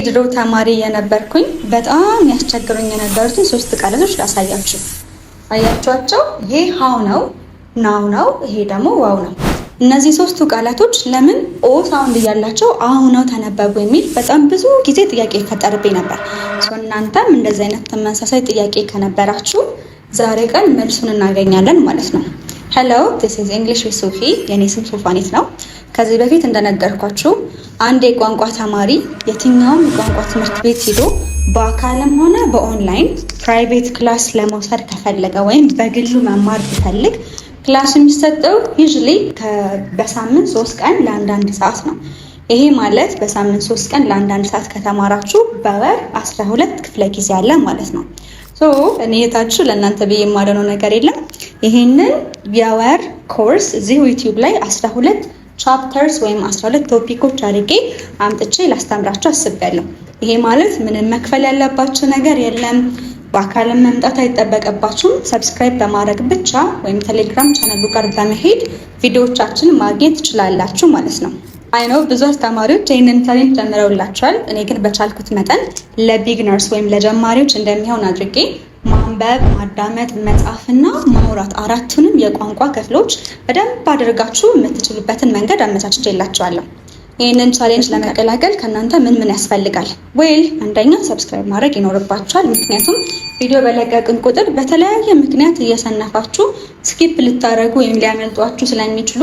ድሮ ተማሪ የነበርኩኝ በጣም ያስቸግሩኝ የነበሩትን ሶስት ቃላቶች ላሳያችሁ። አያችኋቸው? ይሄ ሃው ነው፣ ናው ነው፣ ይሄ ደግሞ ዋው ነው። እነዚህ ሶስቱ ቃላቶች ለምን ኦ ሳውንድ እያላቸው አው ነው ተነበቡ የሚል በጣም ብዙ ጊዜ ጥያቄ ይፈጠርብኝ ነበር። እናንተም እንደዚህ አይነት ተመሳሳይ ጥያቄ ከነበራችሁ ዛሬ ቀን መልሱን እናገኛለን ማለት ነው። ሄሎ this is English with Sophie። የኔ ስም ሶፋኒት ነው። ከዚህ በፊት እንደነገርኳችሁ አንድ የቋንቋ ተማሪ የትኛውም የቋንቋ ትምህርት ቤት ሄዶ በአካልም ሆነ በኦንላይን ፕራይቬት ክላስ ለመውሰድ ከፈለገ ወይም በግሉ መማር ቢፈልግ ክላስ የሚሰጠው ዩዥሊ በሳምንት 3 ቀን ለአንዳንድ ሰዓት ነው። ይሄ ማለት በሳምንት 3 ቀን ለአንዳንድ ሰዓት ከተማራችሁ በወር 12 ክፍለ ጊዜ አለ ማለት ነው። እኔ የታችሁ ለእናንተ ብዬ የማደነው ነገር የለም። ይሄንን የወር ኮርስ እዚሁ ዩቲዩብ ላይ 12 ቻፕተርስ ወይም 12 ቶፒኮች አድርጌ አምጥቼ ላስተምራችሁ አስቤያለሁ። ይሄ ማለት ምንም መክፈል ያለባችሁ ነገር የለም። በአካልም መምጣት አይጠበቅባችሁም። ሰብስክራይብ በማድረግ ብቻ ወይም ቴሌግራም ቻናሉ ጋር በመሄድ ቪዲዮዎቻችንን ማግኘት ትችላላችሁ ማለት ነው። አይነው ብዙ አስተማሪዎች ይህንን ቻሌንጅ ጀምረውላችኋል። እኔ ግን በቻልኩት መጠን ለቢግነርስ ወይም ለጀማሪዎች እንደሚሆን አድርጌ ማንበብ፣ ማዳመጥ፣ መጻፍና ማውራት አራቱንም የቋንቋ ክፍሎች በደንብ አድርጋችሁ የምትችሉበትን መንገድ አመቻችቼላችኋለሁ። ይህንን ቻሌንጅ ለመቀላቀል ከእናንተ ምን ያስፈልጋል? አንደኛ ሰብስክራይብ ማድረግ ይኖርባችኋል። ምክንያቱም ቪዲዮ በለቀቅን ቁጥር በተለያየ ምክንያት እየሰነፋችሁ ስኪፕ ልታደርጉ ወይም ሊያመልጧችሁ ስለሚችሉ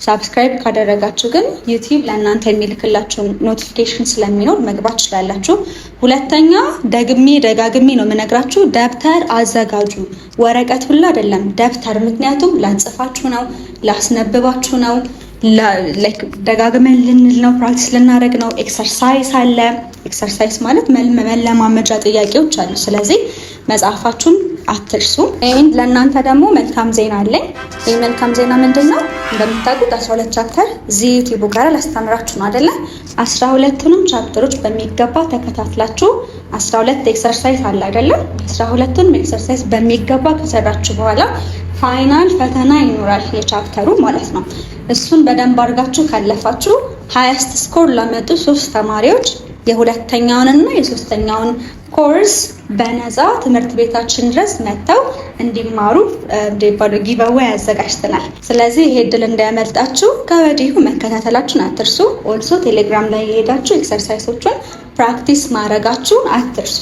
ሰብስክራይብ ካደረጋችሁ ግን ዩቲዩብ ለእናንተ የሚልክላችሁ ኖቲፊኬሽን ስለሚኖር መግባት ትችላላችሁ። ሁለተኛ ደጋግሜ ነው የምነግራችሁ፣ ደብተር አዘጋጁ። ወረቀት ሁሉ አይደለም ደብተር። ምክንያቱም ላጽፋችሁ ነው፣ ላስነብባችሁ ነው፣ ደጋግመን ልንል ነው፣ ፕራክቲስ ልናደርግ ነው። ኤክሰርሳይዝ አለ። ኤክሰርሳይዝ ማለት መለማመጃ ጥያቄዎች አሉ። ስለዚህ መጽሐፋችሁን አትርሱ። ይሄን ለእናንተ ደግሞ መልካም ዜና አለኝ። ይሄ መልካም ዜና ምንድነው? እንደምታውቁት 12 ቻፕተር እዚህ ዩቲዩብ ጋር ላስተምራችሁ ነው አይደለ? 12ቱንም ቻፕተሮች በሚገባ ተከታትላችሁ 12 ኤክሰርሳይዝ አለ አይደለ? 12ቱንም ኤክሰርሳይዝ በሚገባ ከሰራችሁ በኋላ ፋይናል ፈተና ይኖራል የቻፕተሩ ማለት ነው። እሱን በደንብ አድርጋችሁ ካለፋችሁ ሃይስት ስኮር ላመጡ 3 ተማሪዎች የሁለተኛውንና የሶስተኛውን ኮርስ በነፃ ትምህርት ቤታችን ድረስ መጥተው እንዲማሩ ጊቨዌይ አዘጋጅተናል። ስለዚህ ይሄ እድል እንዳያመልጣችሁ ከወዲሁ መከታተላችሁን አትርሱ። ኦልሶ ቴሌግራም ላይ የሄዳችሁ ኤክሰርሳይሶችን ፕራክቲስ ማድረጋችሁን አትርሱ።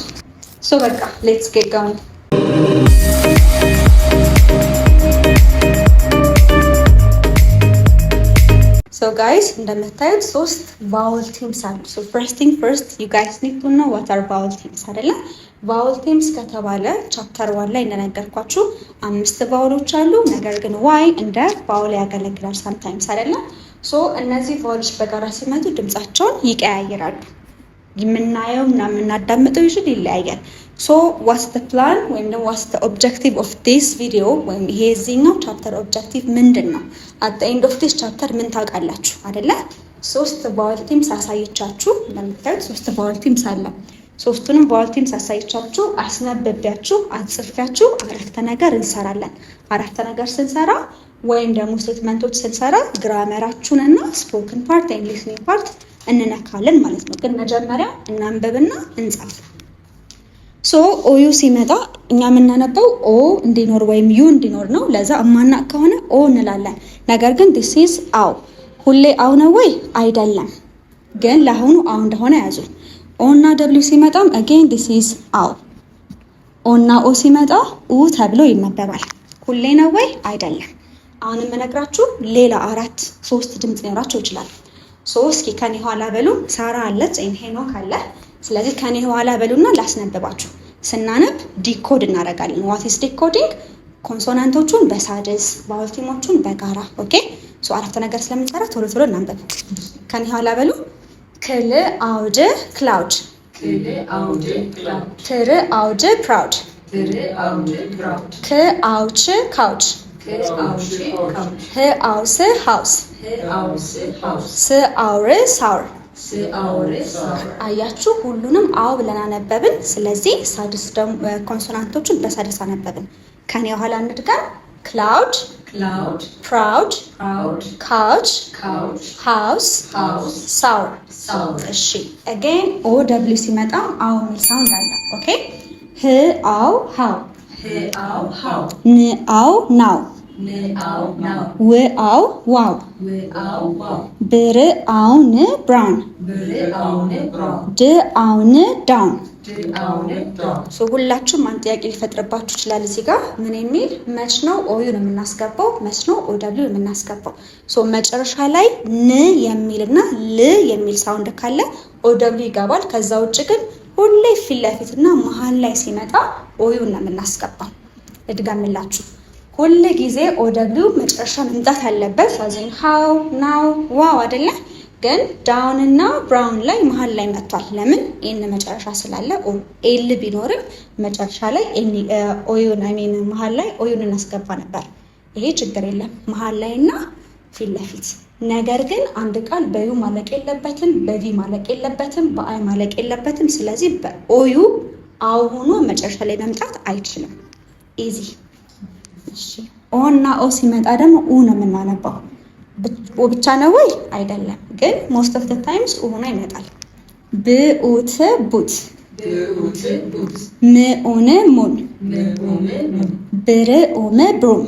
በቃ ሌትስ ጌት ጎይንግ። ጋይስ እንደምታዩት 3 ቫውል ቲምስ አሉ። first thing first you guys need to know what are vowel teams አይደለ? ቫውል ቲምስ ከተባለ ቻፕተር 1 ላይ እንደነገርኳችሁ 5 ቫውሎች አሉ። ነገር ግን ዋይ እንደ ቫውል ያገለግላል sometimes አይደለ? እነዚህ ቫውሎች በጋራ ሲመጡ ድምጻቸውን ይቀያየራሉ። የምናየው እና የምናዳምጠው ይለያያል። what's the plan ወይም ደግሞ what's the objective of this video ወይም ይሄ እዚህኛው ቻፕተር ኦብጀክቲቭ ምንድን ነው? at the end of this chapter ምን ታውቃላችሁ አይደለ? 3 ቫውል ቲምስ አሳይቻችሁ እንደምታዩት 3 ቫውል ቲምስ አለ። 3ቱንም ቫውል ቲምስ አሳይቻችሁ አስነብቤያችሁ አጽፌያችሁ አረፍተ ነገር እንሰራለን። አረፍተ ነገር ስንሰራ ወይም ደግሞ ስቴትመንቶች ስንሰራ ግራመራችሁንና ስፖክን ፓርት ኤንድ ሊስኒንግ ፓርት እንነካለን ማለት ነው። ግን መጀመሪያ እናንብብና እንጻፍ። ኦዩ ሲመጣ እኛ የምናነበው ኦ እንዲኖር ወይም ዩ እንዲኖር ነው። ለዛ እማናቅ ከሆነ ኦ እንላለን። ነገር ግን this is አው ሁሌ አው ነው ወይ? አይደለም። ግን ለአሁኑ አው እንደሆነ ያዙ። ኦ እና ደብሊው ሲመጣም again this is አው። ኦ እና ኦ ሲመጣ ኡ ተብሎ ይነበባል። ሁሌ ነው ወይ? አይደለም። አሁን የምነግራችሁ ሌላ 3 ድምጽ ሊኖራቸው ይችላል። እስኪ ከኔ ኋላ በሉ። ሳራ አለች፣ ሄኖክ አለ። ስለዚህ ከኔ ኋላ በሉና ላስነብባችሁ። ስናነብ ዲኮድ እናደርጋለን። ዋት ኢዝ ዲኮዲንግ? ኮንሶናንቶቹን በሳድስ ቫውል ቲሞቹን በጋራ ኦኬ። አረፍተ ነገር ስለምንሰራ ቶሎ እናንብብ። ከኔ ኋላ በሉ። ክል አውድ ክላውድ፣ ትር አውድ ፕራውድ፣ ክ አውች ካውች፣ ህ አውስ ሃውስ፣ ስ አውር ሳውር። አያችሁ ሁሉንም አው ብለን አነበብን። ስለዚህ ሳድስ ኮንሶናንቶቹን በሳድስ አነበብን። ከኔ ኋላ እንድገም። ክላውድ cloud, proud, couch, house, sour. እሺ again OW ሲመጣ አው የሚል ሳውንድ አለ። ኦኬ ህ አው ሃው ን አው ናው ው አው ዋው ብር አው ን ብራውን ድ አው ን ዳውን። ሁላችሁም አንድ ጥያቄ ሊፈጥርባችሁ ይችላል። እዚህ ጋር ምን የሚል መች ነው ኦዩ ነው የምናስገባው፣ መች ነው OW የምናስገባው። መጨረሻ ላይ ን የሚልና ል የሚል ሳውንድ ካለ OW ይገባል። ከዛ ውጭ ግን ሁሌ ፊት ለፊትና መሀል ላይ ሲመጣ ኦዩ ነው የምናስገባው። እድገምላችሁ ሁሌ ጊዜ OW መጨረሻ መምጣት አለበት። አዘን ሃው ናው ዋው አይደለ? ግን ዳውን እና ብራውን ላይ መሀል ላይ መጥቷል። ለምን? ኤን መጨረሻ ስላለ ኤል ቢኖርም መጨረሻ ላይ ኦዩን መሀል ላይ ኦዩን እናስገባ ነበር። ይሄ ችግር የለም መሀል ላይ እና ፊት ለፊት። ነገር ግን አንድ ቃል በዩ ማለቅ የለበትም፣ በቪ ማለቅ የለበትም፣ በአይ ማለቅ የለበትም። ስለዚህ በኦዩ አው ሆኖ መጨረሻ ላይ መምጣት አይችልም። ኢዚ። እሺ ኦ እና ኦ ሲመጣ ደግሞ ኡ ነው የምናነባው። ብቻ ነው ወይ? አይደለም። ግን ሞስት ኦፍ ዘ ታይምስ ሆኖ ይመጣል። ብኡት ቡት፣ ምኡን ሙን፣ ብርኡም ብሩም፣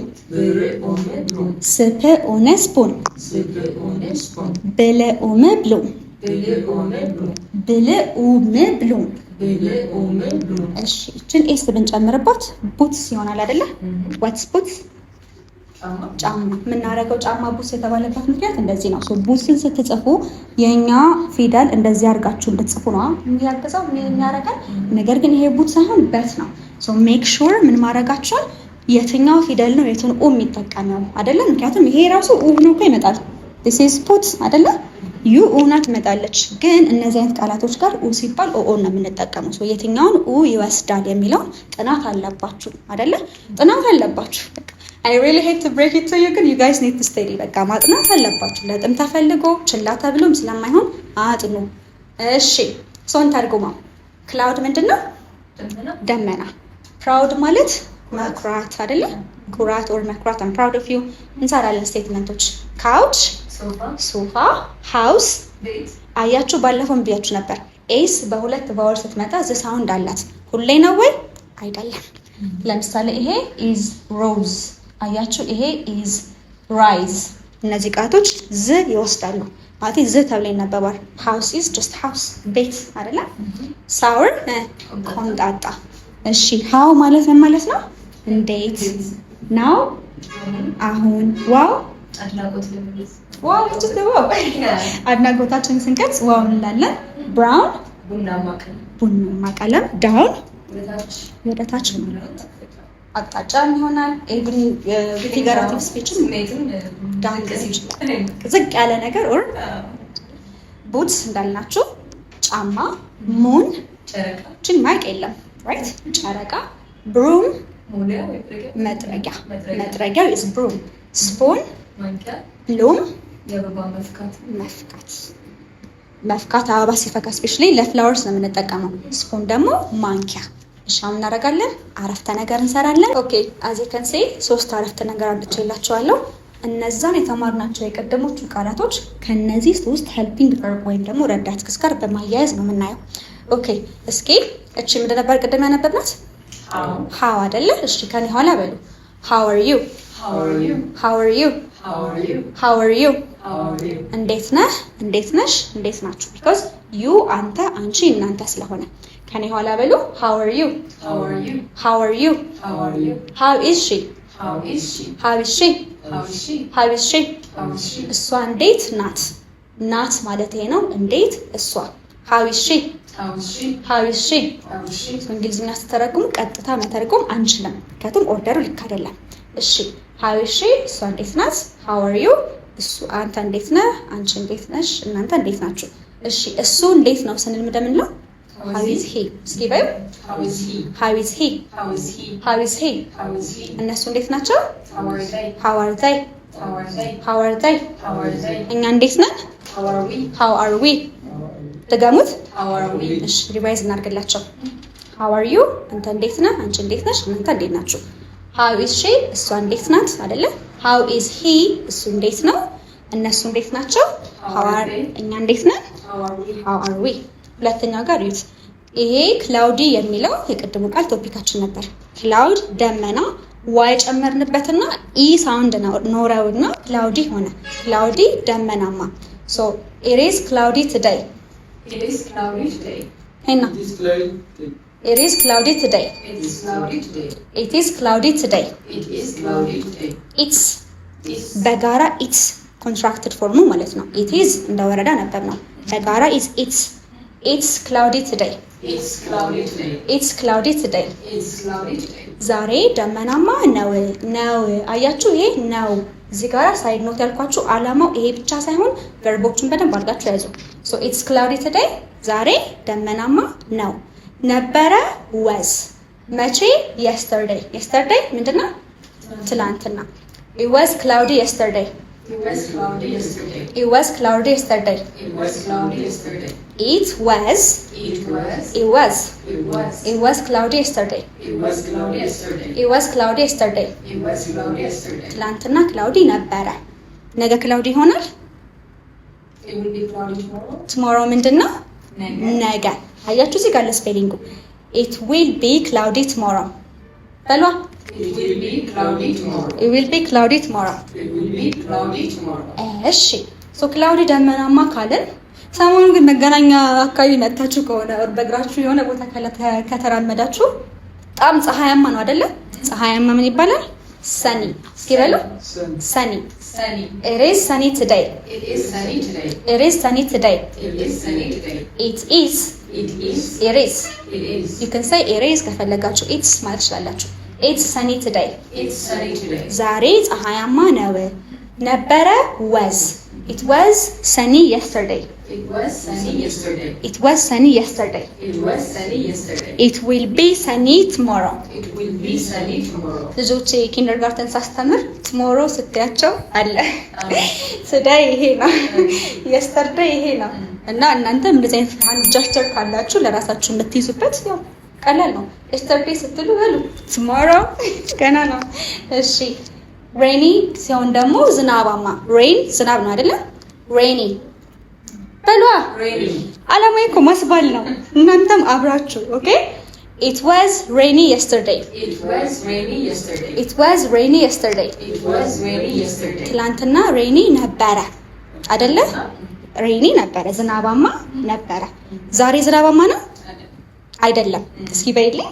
ስፕኡን ስፑን፣ ብልኡም ብሉም፣ ብልኡም ብሉም። እሺ እችን ኤስ ብንጨምርባት ቡትስ ይሆናል አይደለ? ዋትስ ቡትስ? ጫማ። የምናደርገው ጫማ ቡትስ የተባለበት ምክንያት እንደዚህ ነው። ቡትስን ስትጽፉ የኛ ፊደል እንደዚህ አድርጋችሁ እንድትጽፉ ነው የሚያገዛው የሚያደርገን። ነገር ግን ይሄ ቡት ሳይሆን በት ነው። ሜክ ሹር ምን ማድረጋችኋል፣ የትኛው ፊደል ነው የቱን ኡ የሚጠቀመው አይደለ? ምክንያቱም ይሄ ራሱ ኡ ሆኖ እኮ ይመጣል። this is put አይደለ? ዩ ኡና ትመጣለች። ግን እነዚህ አይነት ቃላቶች ጋር ኡ ሲባል ኦ ነው የምንጠቀመው። የትኛውን ኡ ይወስዳል የሚለውን ጥናት አለባችሁ አይደለ? ጥናት አለባችሁ። I really hate to break it to you, ግን you guys need to study። በቃ ማጥናት አለባችሁ። ለጥም ተፈልጎ ችላ ተብሎም ስለማይሆን አጥኑ። እሺ ሶን ተርጉማ ክላውድ ምንድነው? ደመና። ፕራውድ ማለት መኩራት አይደለ? ኩራት or መኩራት። I'm proud of you። እንሰራለን ስቴትመንቶች። ካውች ሶፋ፣ ሃውስ አያችሁ። ባለፈው ብያችሁ ነበር ኤስ በሁለት ቫወል ስትመጣ ዝ ሳውንድ አላት። ሁሌ ነው ወይ? አይደለም። ለምሳሌ ይሄ is rose አያችሁ። ይሄ is rise። እነዚህ ቃላቶች ዝ ይወስዳሉ ማለት ዝ ተብሎ ይነበባል። house is just house ቤት አይደለ? sour ቆምጣጣ። እሺ how ማለት ምን ማለት ነው? እንዴት ነው? አሁን ዋው ዋው just ዋው አድናቆታችንን ስንገልጽ ዋው እንላለን። brown ቡናማ ቀለም፣ down ወደ ታች ማለት አቅጣጫም ይሆናል። ኤቭሪ ፊገራቲቭ ስፒችም ዳውን ዝቅ ያለ ነገር ኦር ቡትስ እንዳልናችሁ ጫማ፣ ሙን ችን ማይቅ የለም ራይት፣ ጨረቃ፣ ብሩም መጥረጊያ is broom፣ ስፑን ብሉም መፍካት አበባ ሲፈካ ስፔሻሊ ለፍላወርስ ነው የምንጠቀመው። ስፑን ደግሞ ማንኪያ። እሺ አሁን እናደርጋለን፣ አረፍተ ነገር እንሰራለን። ኦኬ አዝ ዩ ካን ሲ ሶስት አረፍተ ነገር አምጥቼላችኋለሁ። እነዛን የተማርናቸው የቀደሞቹ ቃላቶች ከነዚህ ውስጥ ሄልፒንግ ቨርብ ወይም ደግሞ ረዳት ክስ ጋር በማያያዝ ነው የምናየው። ኦኬ እስኪ እቺ ምንድን ነበር ቅድም ያነበብናት? ሃው አይደለ? እሺ ከኔ ኋላ በሉ። ሃው አር ዩ፣ ሃው አር ዩ፣ ሃው አር ዩ። እንዴት ነህ፣ እንዴት ነሽ፣ እንዴት ናችሁ። ቢኮዝ ዩ አንተ፣ አንቺ፣ እናንተ ስለሆነ ከኔ ኋላ በሉ። ሃው አር ዩ፣ ሃው አር ዩ፣ ሃው ኢዝ ሺ፣ ሃው ኢዝ ሺ፣ ሃው ኢዝ ሺ። እሷ እንዴት ናት። ናት ማለት ይሄ ነው። እንዴት እሷ። ሃው ኢዝ ሺ፣ ሃው ኢዝ ሺ። እንግሊዝኛ ስትተረጉሙ ቀጥታ መተርጎም አንችልም፣ ምክንያቱም ኦርደሩ ልክ አይደለም። እሺ ሃው ኢዝ ሺ፣ እሷ እንዴት ናት። ሃው አር ዩ፣ እሱ አንተ እንዴት ነህ፣ አንቺ እንዴት ነሽ፣ እናንተ እንዴት ናችሁ። እሺ እሱ እንዴት ነው ስንል ምንድን ነው? how is he። እስኪ በዩ how is he፣ how is he፣ how is he፣ how is he። እነሱ እንዴት ናቸው? how are they፣ how are they፣ how are they፣ how are they፣ how are they። እኛ እንዴት ነን? how are we፣ how are we። ተገሙት how are we። እሺ ሪቫይዝ እናድርግላቸው። how are you፣ አንተ እንዴት ነህ፣ አንቺ እንዴት ነሽ፣ እናንተ እንዴት ናችሁ። how is she እሷ እንዴት ናት አይደለ? how is he እሱ እንዴት ነው? እነሱ እንዴት ናቸው? how are እኛ እንዴት ነን? how are we ሁለተኛው ጋር ይዩት። ይሄ cloudy የሚለው የቅድሙ ቃል ቶፒካችን ነበር። cloud ደመና ዋይ ጨመርንበትና ኢ ሳውንድ ኖረውና cloudy ሆነ። cloudy ደመናማ። so it is cloudy today. It is cloudy today. ሄና It is cloudy today. it is cloudy today. It is cloudy today. it is cloudy today. It is cloudy today. it's It's በጋራ it's contracted form ማለት ነው። it is እንደወረዳ ነበር ነው። በጋራ is it's cloudy today. It's cloudy today. it's cloudy today. It's cloudy today. ዛሬ ደመናማ ነው። አያችሁ ይሄ ነው። እዚህ ጋር ሳይድ ኖት ያልኳችሁ አላማው ይሄ ብቻ ሳይሆን ቨርቦቹን በደንብ አድርጋችሁ ያዙ። so it's cloudy today ዛሬ ደመናማ ነው። ነበረ was መቼ yesterday ምንድነው? ትላንትና it was cloudy yesterday. It was cloudy yesterday. it was cloudy yesterday. It was cloudy yesterday. it was It was. it was It was. it was cloudy yesterday. It was cloudy yesterday. it was cloudy yesterday. It was cloudy yesterday. ትላንትና ክላውዲ ነበረ። ነገ ክላውዲ ይሆናል። It will be cloudy tomorrow. tomorrow ምንድነው? ነገ። አያችሁ እዚህ ጋር ለስፔሊንጉ it will be cloudy tomorrow በሏ። It will be cloudy tomorrow. it will be cloudy tomorrow. It will be cloudy tomorrow. እሺ ሶ ክላውዲ ደመናማ ካልን ሰሞኑን ግን መገናኛ አካባቢ መታችሁ ከሆነ በእግራችሁ የሆነ ቦታ ከተራመዳችሁ በጣም ፀሐያማ ነው አይደለ? ፀሐያማ ምን ይባላል? ሰኒ። እስኪ በሉ ሰኒ። Sunny. it is sunny today. It is sunny today. it is sunny today. It is sunny today. it is It is. it is It is. you can say it is ከፈለጋችሁ it's ማለት ትችላላችሁ። it's sunny today. It's sunny today. ዛሬ ፀሐያማ ነው። ነበረ was it was sunny yesterday. It was sunny yesterday. it was sunny yesterday. It was sunny yesterday. it will be sunny tomorrow. It will be sunny tomorrow. ልጆቼ ኪንደርጋርተን ሳስተምር tomorrow ስትያቸው አለ today ይሄ ነው yesterday ይሄ ነው እና እናንተም እንደዚህ አይነት አንድ ጀስቸር ካላችሁ ለራሳችሁ የምትይዙበት ያው ቀላል ነው። yesterday ስትሉ በሉ tomorrow ገና ነው። እሺ rainy ሲሆን ደግሞ ዝናባማ rain ዝናብ ነው አይደለ? rainy በሏ። Rainy. አላማዬ እኮ ማስባል ነው። እናንተም አብራችሁ ኦኬ። it was rainy yesterday. It was rainy yesterday. it was rainy yesterday. It was rainy yesterday. ትላንትና ሬኒ ነበረ አይደለ? ሬኒ ነበረ ዝናባማ ነበረ። ዛሬ ዝናባማ ነው አይደለም? እስኪ በይልኝ።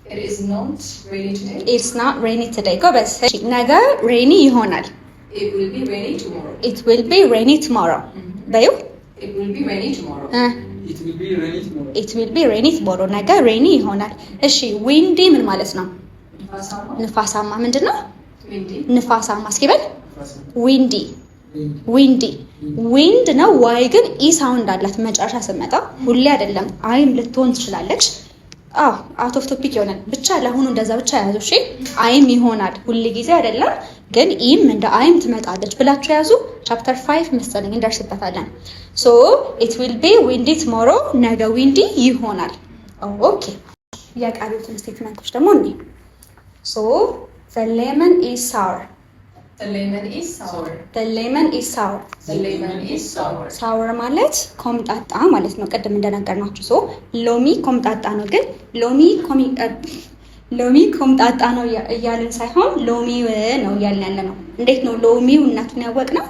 It is not rainy today. it's not rainy today. ጎበዝ። ነገ ሬኒ ይሆናል። It will be rainy tomorrow. it will be rainy tomorrow. በዩ It will be rainy tomorrow. It will be rainy tomorrow. it will be rainy tomorrow. ነገ ሬኒ ይሆናል። እሺ ዊንዲ ምን ማለት ነው? ንፋሳማ ምንድን ነው? Windy. ንፋሳማ እስኪ በል ዊንዲ ዊንዲ ዊንድ ነው። ዋይ ግን ኢ ሳውንድ አላት መጨረሻ ስትመጣ። ሁሌ አይደለም አይም ልትሆን ትችላለች። አውት ኦፍ ቶፒክ ይሆናል። ብቻ ለአሁኑ እንደዛ ብቻ ያዙ። እሺ አይም ይሆናል ሁሌ ጊዜ አይደለም ግን ኢም እንደ አይም ትመጣለች ብላችሁ ያዙ። ቻፕተር 5 መሰለኝ እንደርስበታለን። ሶ it will be windy tomorrow ነገ ዊንዲ ይሆናል። ኦኬ የቃሉትን ስቴትመንቶች ደግሞ እንዴ ሶ the lemon is sour. The lemon is sour. the lemon is sour. The lemon is sour. sour ማለት ኮምጣጣ ማለት ነው። ቅድም እንደነገርናችሁ ሶ ሎሚ ኮምጣጣ ነው። ግን ሎሚ ኮምጣጣ ነው እያልን ሳይሆን ሎሚው ነው እያልን ያለ ነው። እንዴት ነው ሎሚው እናቱን ያወቅነው?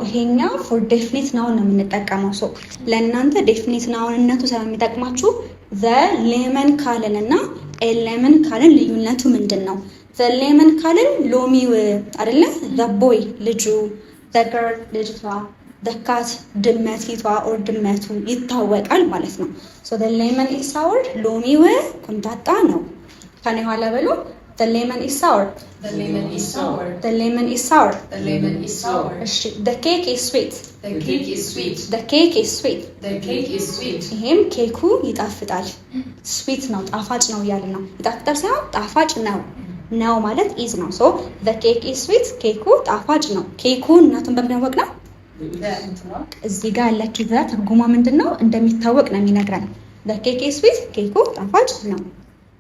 ይሄኛው ፎር ዴፊኒት ናውን ነው የምንጠቀመው። ሶ ለእናንተ ዴፊኒት ናውንነቱ ስለሚጠቅማችሁ the lemon ካልን እና a lemon ካልን ልዩነቱ ምንድን ነው? the lemon ካልን ሎሚው አይደለ? the boy ልጁ፣ the girl ልጅቷ፣ the cat ድመቲቷ or ድመቱ ይታወቃል ማለት ነው። so the lemon is sour ሎሚው ኮምጣጣ ነው። ከኔ ኋላ በሉ the lemon is sour. The lemon is sour. the lemon is sour. The lemon is sour. እሺ the cake is sweet. The cake is sweet. the cake is sweet. The cake is sweet. ይሄም ኬኩ ይጣፍጣል። ስዊት ነው ጣፋጭ ነው እያልን ነው። ይጣፍጣል ሳይሆን ጣፋጭ ነው ነው ማለት ኢዝ ነው። ሶ the cake is sweet ኬኩ ጣፋጭ ነው። ኬኩ እናቱን በምናወቅ ነው እዚህ ጋር ያለችው እዛ ትርጉማ ምንድነው እንደሚታወቅ ነው የሚነግረን። the cake is sweet ኬኩ ጣፋጭ ነው።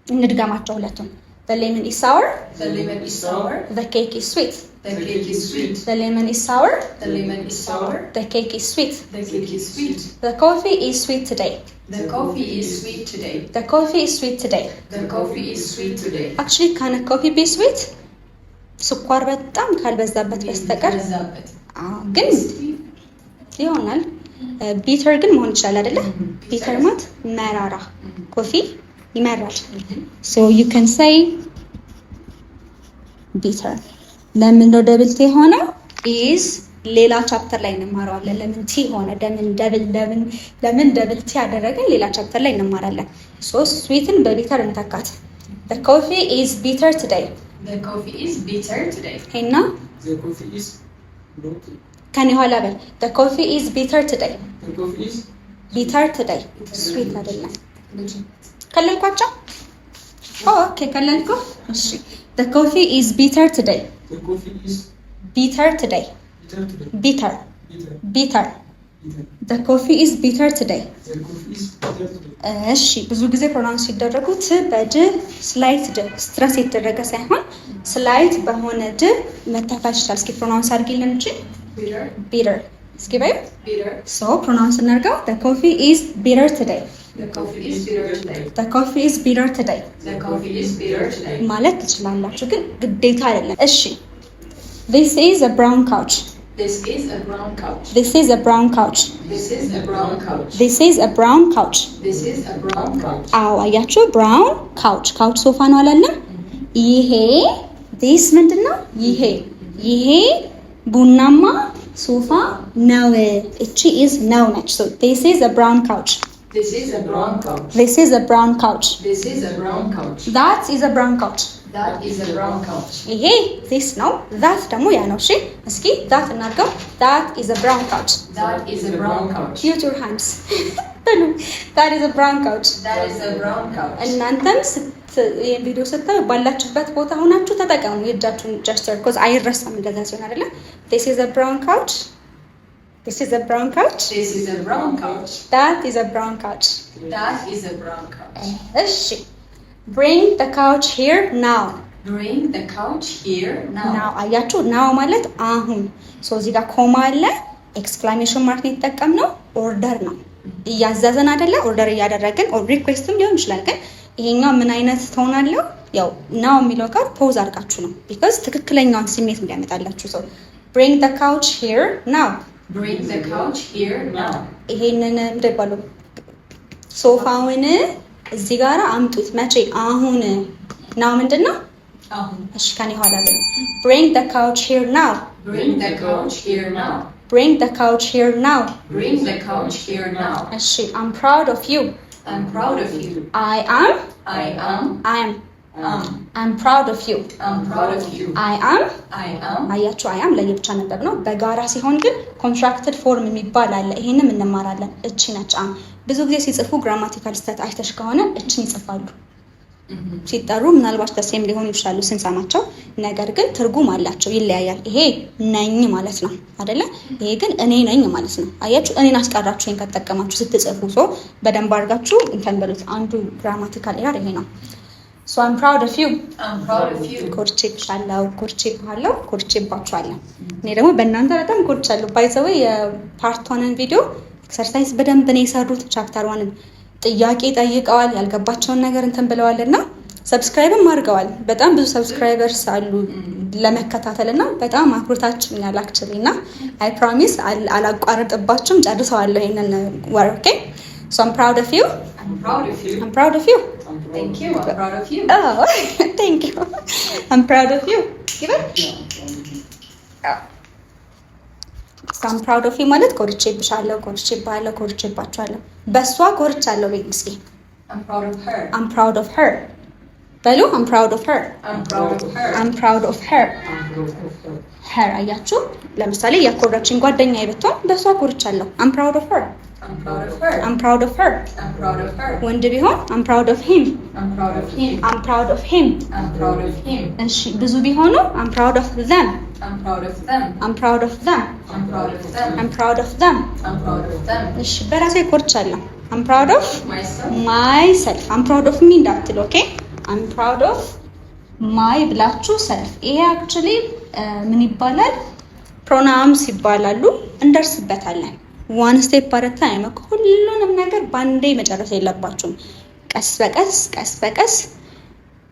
እንድጋማቸው ሁለቱም The lemon is sour. The lemon is sour. The cake is sweet. The cake is sweet. The lemon is sour. The lemon is sour. The cake is sweet. The cake is sweet. The coffee is sweet today. The coffee is sweet today. The coffee is sweet today. The coffee is sweet today. Actually, can a coffee be sweet? ስኳር በጣም ካልበዛበት በስተቀር ግን ይሆናል። ቢተር ግን መሆን ይችላል አይደለ? ቢተር ማለት መራራ፣ ኮፊ ይመራል። So you can say bitter. ለምን ነው ደብል ቲ ሆነ? is ሌላ ቻፕተር ላይ እንማራለን። ለምን ቲ ሆነ? ለምን ደብል ቲ ያደረገን ሌላ ቻፕተር ላይ እንማራለን። So sweeten በቢተር እንተካት። The coffee is bitter today. The coffee is bitter today. ሄና The coffee is bitter. ከኔ ኋላ በል the coffee is bitter today. The coffee is bitter today. sweet አይደለም። ከለልኳቸው? ኦኬ ከለልኩ። እሺ the coffee is bitter today. the coffee is bitter today. bitter today. bitter Bitter. bitter the coffee is bitter today. The coffee is bitter today. እሺ ብዙ ጊዜ ፕሮናንስ ሲደረጉት በድ ስላይት ድ ስትረስ የተደረገ ሳይሆን ስላይት በሆነ ድ መተካት ይችላል። እስኪ ፕሮናንስ አድርጊልን እንጂ Bitter. bitter እስኪ በይ Bitter. ሶ ፕሮናንስ እናድርገው the coffee is bitter today. The coffee is bitter today. the coffee is bitter today The coffee is bitter today. ማለት ትችላላችሁ ግን ግዴታ አይደለም። እሺ this is a brown couch. This is a brown couch. this is a brown couch. This is a brown couch. this is a brown couch. This is a brown couch. አዎ አያችሁ brown couch couch ሶፋ ነው አላለም? ይሄ this ምንድነው? ይሄ ቡናማ ሶፋ ነው። እቺ is ነው ነች። so this is a brown couch. This is a brown couch. this is a brown couch. This is a brown couch. that is a brown couch. That is a brown couch. ይሄ this ነው that ደግሞ ያ ነው። እሺ እስኪ that እናድርገው that is a brown couch. That is a brown couch. use your hands በሉ that is a brown couch. That is a brown couch. እናንተም ይሄን ቪዲዮ ስታዩ ባላችሁበት ቦታ ሆናችሁ ተጠቀሙ የእጃችሁን ጀስቸር because አይረሳም እንደዛ ሲሆን አይደለ? this is a brown couch. this is a brown couch. This is a brown couch. that is a brown couch. That is a brown couch. እሺ bring the couch here now. Bring the couch here now. now አያችሁ now ማለት አሁን ሶ እዚህ ጋር ኮማ አለ ኤክስክላሜሽን ማርክ ነው የተጠቀምነው ኦርደር ነው እያዘዘን አይደለ? ኦርደር እያደረግን ኦር ሪኩዌስትም ሊሆን ይችላል ግን ይሄኛው ምን አይነት ትሆናለሁ? ያው ናው የሚለው ጋር ፖዝ አድርጋችሁ ነው ቢኮዝ ትክክለኛውን ስሜት እንዲያመጣላችሁ ሰው bring the couch here now. Bring the couch here now. ይሄንን እንደባሉ ሶፋውን እዚህ ጋር አምጡት መቼ? አሁን ናው ምንድነው? እሺ ከኔ ኋላ ግን bring the couch here now. Bring the couch here now. bring the couch here now. Bring the couch here now. እሺ I'm proud of you. I'm proud of you. I am I'm proud of you. I'm proud of you. I am I am ለየብቻ ነበር ነው። በጋራ ሲሆን ግን ኮንትራክትድ ፎርም የሚባል አለ። ይሄንም እንማራለን። እቺ ነች አም ብዙ ጊዜ ሲጽፉ ግራማቲካል ስህተት አይተሽ ከሆነ እቺን ይጽፋሉ። ሲጠሩ ምናልባት ተሴም ሊሆኑ ይችላሉ ስንሰማቸው፣ ነገር ግን ትርጉም አላቸው፣ ይለያያል። ይሄ ነኝ ማለት ነው አይደለ? ይሄ ግን እኔ ነኝ ማለት ነው። አያችሁ እኔን አስቀራችሁ ይሄን ከተጠቀማችሁ ስትጽፉ በደንብ አድርጋችሁ እንትን በሉት። አንዱ ግራማቲካል ኤረር ይሄ ነው። So I'm proud of you. I'm proud of you. ኮርቼብሻለሁ፣ ኮርቼባችኋለሁ። እኔ ደግሞ በእናንተ በጣም ኮርቻለሁ። ባይ ዘ ዌይ የፓርት 1 ቪዲዮ ኤክሰርሳይዝ በደንብ ነው የሰሩት። ቻፕተር 1 ጥያቄ ጠይቀዋል፣ ያልገባቸውን ነገር እንትን ብለዋልና ሰብስክራይብም አድርገዋል። በጣም ብዙ ሰብስክራይበርስ አሉ ለመከታተልና በጣም አክብሮታችሁኛል አክቹሊና አይ ፕሮሚስ አላቋርጥባችሁም፣ ጨርሰዋለሁ ይሄንን ወር። ኦኬ So I'm proud of you. I'm proud of you. I'm proud of you. Thank you. I'm proud of you. Oh, thank you. I'm proud of you. Give it. So I'm proud of you ማለት ኮርቼብሻለሁ፣ ኮርቼባችኋለሁ። በሷ ኮርቻለሁ በይ እስኪ። I'm proud of her. I'm proud of her. በሉ I'm proud of her. I'm proud of her. I'm proud of her. her አያችሁ ለምሳሌ ያኮራችን ጓደኛዬ ብትሆን በሷ ኮርቻለሁ። I'm proud of her. I'm proud of her. I'm proud of her. I'm proud of her. ወንድ ቢሆን I'm proud of him. I'm proud of him. I'm proud of him. I'm proud of him. እሺ ብዙ ቢሆኑ I'm proud of them. I'm proud of them. I'm proud of them. I'm proud of them. I'm proud of them. I'm proud of them. እሺ በራሴ ኮርቻለሁ። I'm proud of Myself. myself. I'm proud of me እንዳትል ኦኬ? I'm proud of ማይ ብላችሁ ሰልፍ። ይሄ አክቹሊ ምን ይባላል? ፕሮናውንስ ይባላሉ። እንደርስበታለን። ዋን ስቴፕ አት ታይም። ሁሉንም ነገር ባንዴ መጨረስ የለባችሁም። ቀስ በቀስ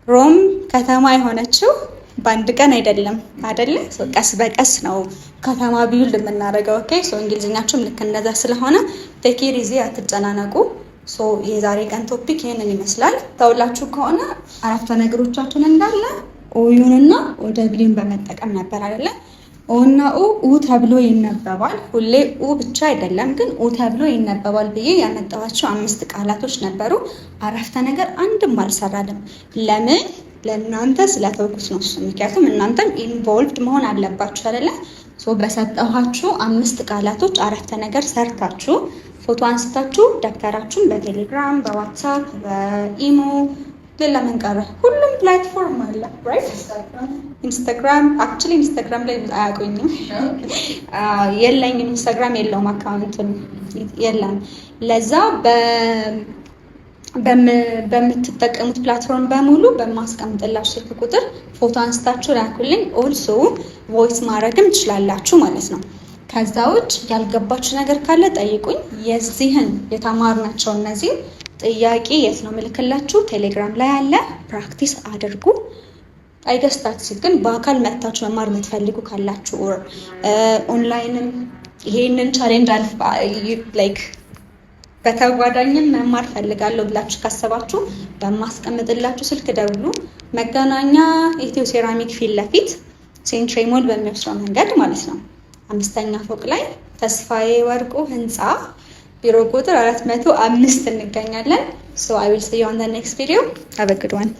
ሮም ከተማ የሆነችው በአንድ ቀን አይደለም አይደለ? ቀስ በቀስ ነው ከተማ ቢውልድ የምናደርገው። ኦኬ ሶ እንግሊዝኛችሁም ልክ እንደዛ ስለሆነ ቴክ ኢት ኢዚ፣ አትጨናነቁ። ሶ የዛሬ ቀን ቶፒክ ይሄንን ይመስላል። ታውላችሁ ከሆነ አረፍተ ነገሮቻችን እንዳለ ኦዩንና ኦደብሊውን በመጠቀም ነበር አይደለ? ኦና ኡ ተብሎ ይነበባል። ሁሌ ኡ ብቻ አይደለም ግን ኡ ተብሎ ይነበባል ብዬ ያመጣኋቸው 5 ቃላቶች ነበሩ። አረፍተ ነገር አንድም አልሰራለም። ለምን? ለእናንተ ስለተውኩት ነው እሱ። ምክንያቱም እናንተም ኢንቮልቭድ መሆን አለባችሁ አይደለ? ሶ በሰጠኋችሁ 5 ቃላቶች አረፍተ ነገር ሰርታችሁ ፎቶ አንስታችሁ ደብተራችሁን በቴሌግራም፣ በዋትስአፕ፣ በኢሞ ሌላ ምን ቀረ? ሁሉም ፕላትፎርም አለ ራይት? ኢንስታግራም አክቹሊ ኢንስታግራም ላይ አያውቁኝም የለኝም። ኢንስታግራም የለውም አካውንት የለም። ለዛ በምትጠቀሙት ፕላትፎርም በሙሉ በማስቀምጥላችሁ ስልክ ቁጥር ፎቶ አንስታችሁ ላኩልኝ። ኦልሶ ቮይስ ማድረግም ትችላላችሁ ማለት ነው። ከዛ ውጭ ያልገባችሁ ነገር ካለ ጠይቁኝ። የዚህን የተማርናቸው እነዚህ ጥያቄ የት ነው ምልክላችሁ? ቴሌግራም ላይ አለ። ፕራክቲስ አድርጉ። አይገስታችሁ ግን በአካል መጥታችሁ መማር የምትፈልጉ ካላችሁ ኦንላይንም ይሄንን ቻሌንጅ ላይክ በተጓዳኝም መማር ፈልጋለሁ ብላችሁ ካሰባችሁ በማስቀምጥላችሁ ስልክ ደውሉ። መገናኛ ኢትዮ ሴራሚክ ፊት ለፊት ሴንትሪ ሞል በሚወስደው መንገድ ማለት ነው 5ኛ ፎቅ ላይ ተስፋዬ ወርቁ ህንፃ ቢሮ ቁጥር 405 እንገኛለን። So I will see you on the next video. Have a good one.